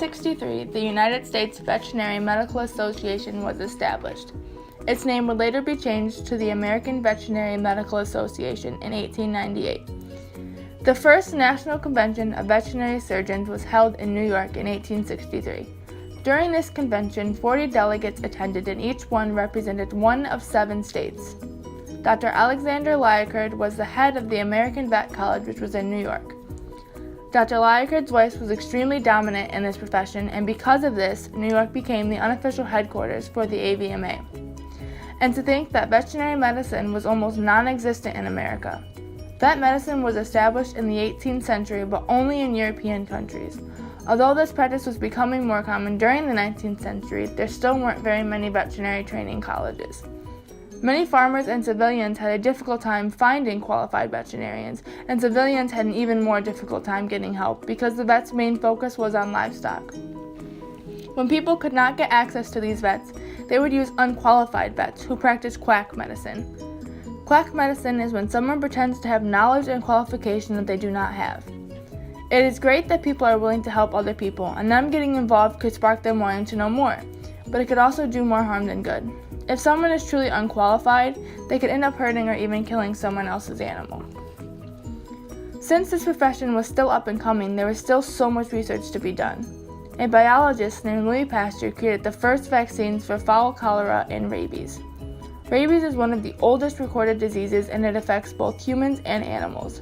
1863, the United States Veterinary Medical Association was established. Its name would later be changed to the American Veterinary Medical Association in 1898. The first National Convention of Veterinary Surgeons was held in New York in 1863. During this convention, 40 delegates attended, and each one represented one of 7 states. Dr. Alexander Liakard was the head of the American Vet College, which was in New York. Dr. Liakard's voice was extremely dominant in this profession, and because of this, New York became the unofficial headquarters for the AVMA. And to think that veterinary medicine was almost non-existent in America. Vet medicine was established in the 18th century, but only in European countries. Although this practice was becoming more common during the 19th century, there still weren't very many veterinary training colleges. Many farmers and civilians had a difficult time finding qualified veterinarians, and civilians had an even more difficult time getting help because the vet's main focus was on livestock. When people could not get access to these vets, they would use unqualified vets who practiced quack medicine. Quack medicine is when someone pretends to have knowledge and qualification that they do not have. It is great that people are willing to help other people, and them getting involved could spark them wanting to know more, but it could also do more harm than good. If someone is truly unqualified, they could end up hurting or even killing someone else's animal. Since this profession was still up and coming, there was still so much research to be done. A biologist named Louis Pasteur created the first vaccines for fowl cholera and rabies. Rabies is one of the oldest recorded diseases, and it affects both humans and animals.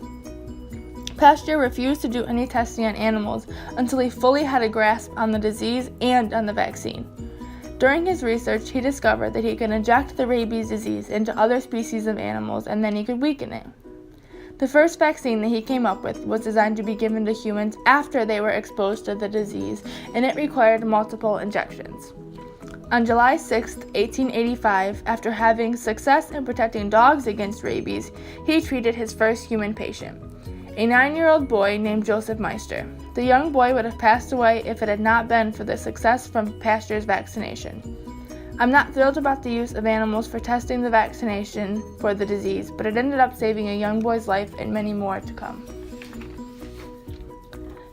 Pasteur refused to do any testing on animals until he fully had a grasp on the disease and on the vaccine. During his research, he discovered that he could inject the rabies disease into other species of animals, and then he could weaken it. The first vaccine that he came up with was designed to be given to humans after they were exposed to the disease, and it required multiple injections. On July 6, 1885, after having success in protecting dogs against rabies, he treated his first human patient, a 9-year-old boy named Joseph Meister. The young boy would have passed away if it had not been for the success from Pasteur's vaccination. I'm not thrilled about the use of animals for testing the vaccination for the disease, but it ended up saving a young boy's life and many more to come.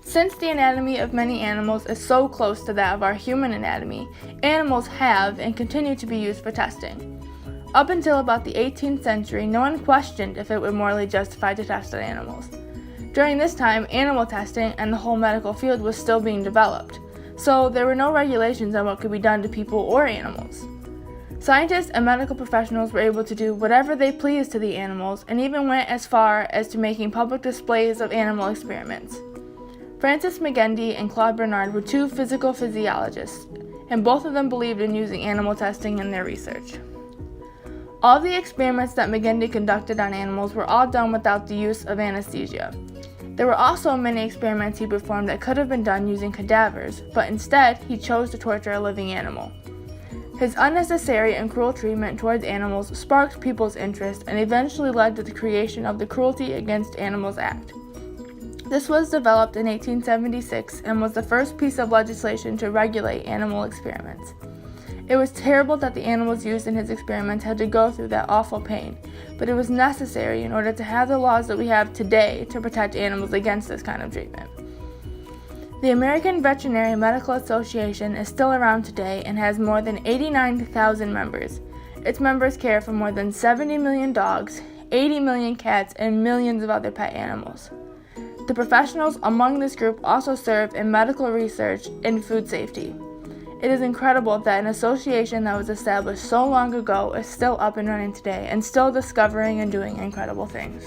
Since the anatomy of many animals is so close to that of our human anatomy, animals have and continue to be used for testing. Up until about the 18th century, no one questioned if it were morally justified to test on animals. During this time, animal testing and the whole medical field was still being developed, so there were no regulations on what could be done to people or animals. Scientists and medical professionals were able to do whatever they pleased to the animals, and even went as far as to making public displays of animal experiments. Francis McGendy and Claude Bernard were 2 physical physiologists, and both of them believed in using animal testing in their research. All the experiments that McGendy conducted on animals were all done without the use of anesthesia. There were also many experiments he performed that could have been done using cadavers, but instead he chose to torture a living animal. His unnecessary and cruel treatment towards animals sparked people's interest and eventually led to the creation of the Cruelty Against Animals Act. This was developed in 1876 and was the first piece of legislation to regulate animal experiments. It was terrible that the animals used in his experiments had to go through that awful pain, but it was necessary in order to have the laws that we have today to protect animals against this kind of treatment. The American Veterinary Medical Association is still around today and has more than 89,000 members. Its members care for more than 70 million dogs, 80 million cats, and millions of other pet animals. The professionals among this group also serve in medical research and food safety. It is incredible that an association that was established so long ago is still up and running today and still discovering and doing incredible things.